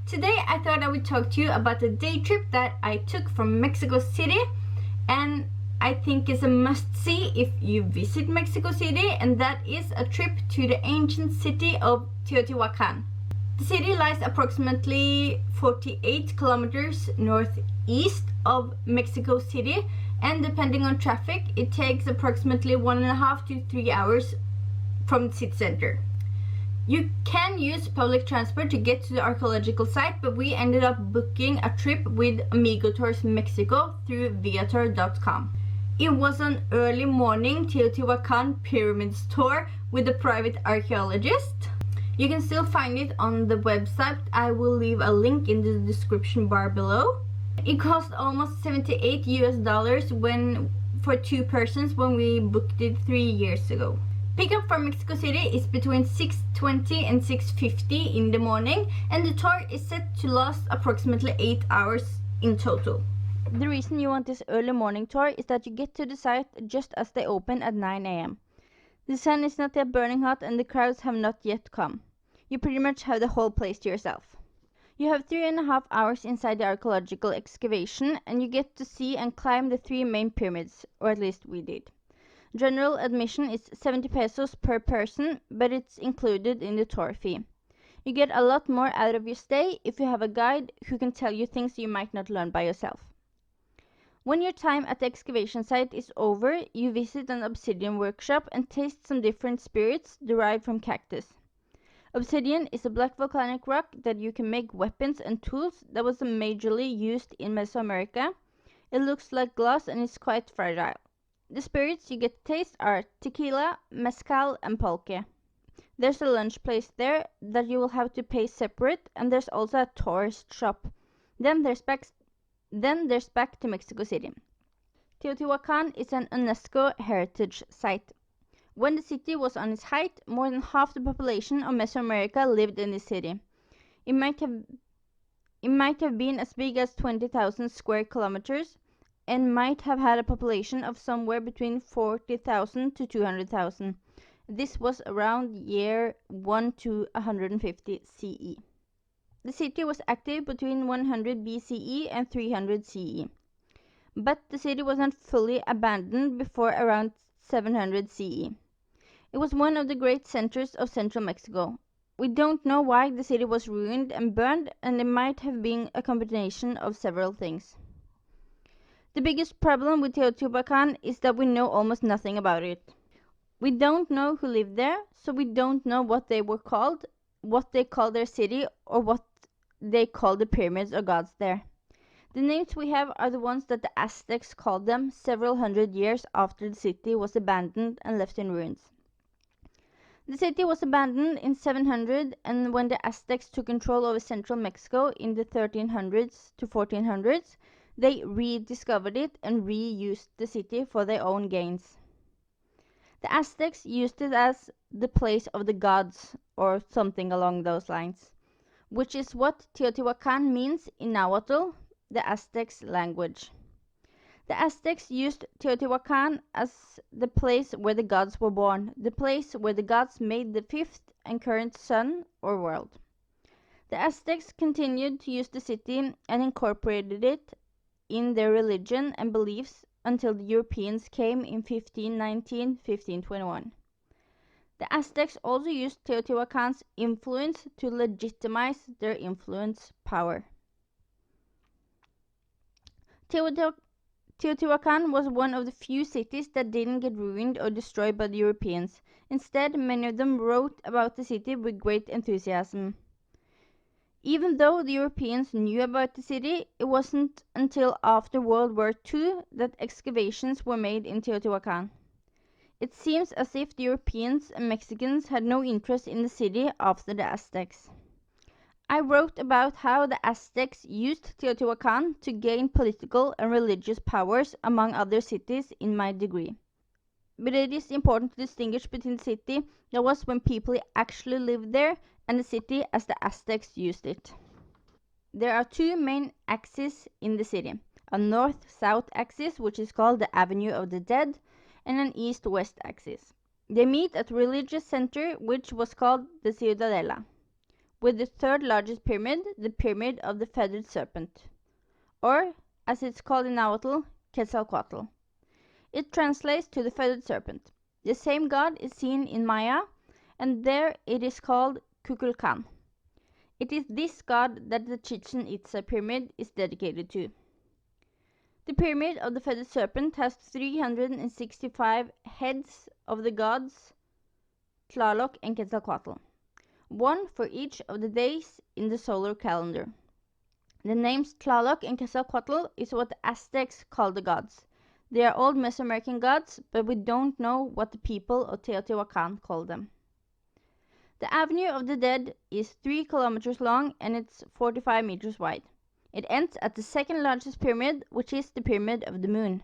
Today I thought I would talk to you about a day trip that I took from Mexico City, and I think is a must-see if you visit Mexico City, and that is a trip to the ancient city of Teotihuacan. The city lies approximately 48 kilometers northeast of Mexico City, and depending on traffic it takes approximately 1.5 to 3 hours from the city center. You can use public transport to get to the archaeological site, but we ended up booking a trip with Amigo Tours Mexico through viator.com. It was an early morning Teotihuacan pyramids tour with a private archaeologist. You can still find it on the website. I will leave a link in the description bar below. It cost almost $78 for 2 persons when we booked it 3 years ago. Pickup from Mexico City is between 6:20 and 6:50 in the morning, and the tour is set to last approximately 8 hours in total. The reason you want this early morning tour is that you get to the site just as they open at 9 a.m. The sun is not yet burning hot and the crowds have not yet come. You pretty much have the whole place to yourself. You have 3.5 hours inside the archaeological excavation, and you get to see and climb the 3 main pyramids, or at least we did. General admission is 70 pesos per person, but it's included in the tour fee. You get a lot more out of your stay if you have a guide who can tell you things you might not learn by yourself. When your time at the excavation site is over, you visit an obsidian workshop and taste some different spirits derived from cactus. Obsidian is a black volcanic rock that you can make weapons and tools that was majorly used in Mesoamerica. It looks like glass and is quite fragile. The spirits you get to taste are tequila, mezcal, and pulque. There's a lunch place there that you will have to pay separate, and there's also a tourist shop. Then there's back to Mexico City. Teotihuacan is an UNESCO heritage site. When the city was on its height, more than half the population of Mesoamerica lived in this city. It might have been as big as 20,000 square kilometers, and might have had a population of somewhere between 40,000 to 200,000. This was around year 1 to 150 CE. The city was active between 100 BCE and 300 CE. But the city was not fully abandoned before around 700 CE. It was one of the great centers of central Mexico. We don't know why the city was ruined and burned, and it might have been a combination of several things. The biggest problem with Teotihuacan is that we know almost nothing about it. We don't know who lived there, so we don't know what they were called, what they called their city, or what they called the pyramids or gods there. The names we have are the ones that the Aztecs called them several hundred years after the city was abandoned and left in ruins. The city was abandoned in 700, and when the Aztecs took control over central Mexico in the 1300s to 1400s, they rediscovered it and reused the city for their own gains. The Aztecs used it as the place of the gods, or something along those lines, which is what Teotihuacan means in Nahuatl, the Aztecs language. The Aztecs used Teotihuacan as the place where the gods were born, the place where the gods made the fifth and current sun or world. The Aztecs continued to use the city and incorporated it in their religion and beliefs until the Europeans came in 1519-1521. The Aztecs also used Teotihuacan's influence to legitimize their influence power. Teotihuacan was one of the few cities that didn't get ruined or destroyed by the Europeans. Instead, many of them wrote about the city with great enthusiasm. Even though the Europeans knew about the city, it wasn't until after World War II that excavations were made in Teotihuacan. It seems as if the Europeans and Mexicans had no interest in the city after the Aztecs. I wrote about how the Aztecs used Teotihuacan to gain political and religious powers among other cities in my degree. But it is important to distinguish between the city that was when people actually lived there and the city as the Aztecs used it. There are 2 main axes in the city, a north-south axis, which is called the Avenue of the Dead, and an east-west axis. They meet at a religious center which was called the Ciudadela. with the third largest pyramid, the Pyramid of the Feathered Serpent, or, as it's called in Nahuatl, Quetzalcoatl. It translates to the Feathered Serpent. The same god is seen in Maya, and there it is called Kukulkan. It is this god that the Chichen Itza pyramid is dedicated to. The Pyramid of the Feathered Serpent has 365 heads of the gods Tlaloc and Quetzalcoatl, one for each of the days in the solar calendar. The names Tlaloc and Quetzalcoatl is what the Aztecs call the gods. They are old Mesoamerican gods, but we don't know what the people of Teotihuacan call them. The Avenue of the Dead is 3 kilometers long and it's 45 meters wide. It ends at the second largest pyramid, which is the Pyramid of the Moon.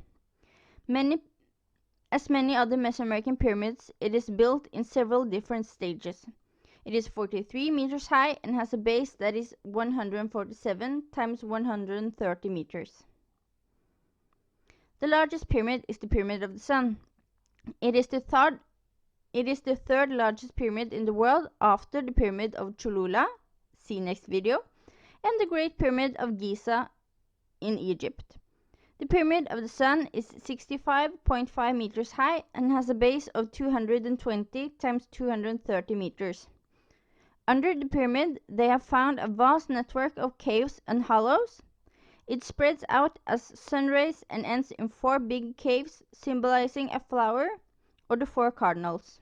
As many other Mesoamerican pyramids, it is built in several different stages. It is 43 meters high and has a base that is 147 times 130 meters. The largest pyramid is the Pyramid of the Sun. It is the third largest pyramid in the world after the Pyramid of Cholula, see next video, and the Great Pyramid of Giza in Egypt. The Pyramid of the Sun is 65.5 meters high and has a base of 220 times 230 meters. Under the pyramid, they have found a vast network of caves and hollows. It spreads out as sun rays and ends in 4 big caves symbolizing a flower or the 4 cardinals.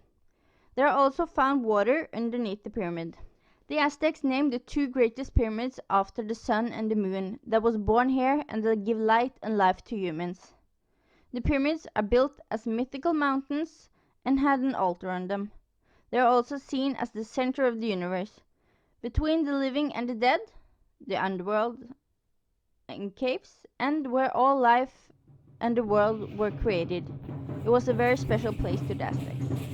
There are also found water underneath the pyramid. The Aztecs named the 2 greatest pyramids after the sun and the moon that was born here and that give light and life to humans. The pyramids are built as mythical mountains and had an altar on them. They are also seen as the center of the universe, between the living and the dead, the underworld and caves, and where all life and the world were created. It was a very special place to the Aztecs.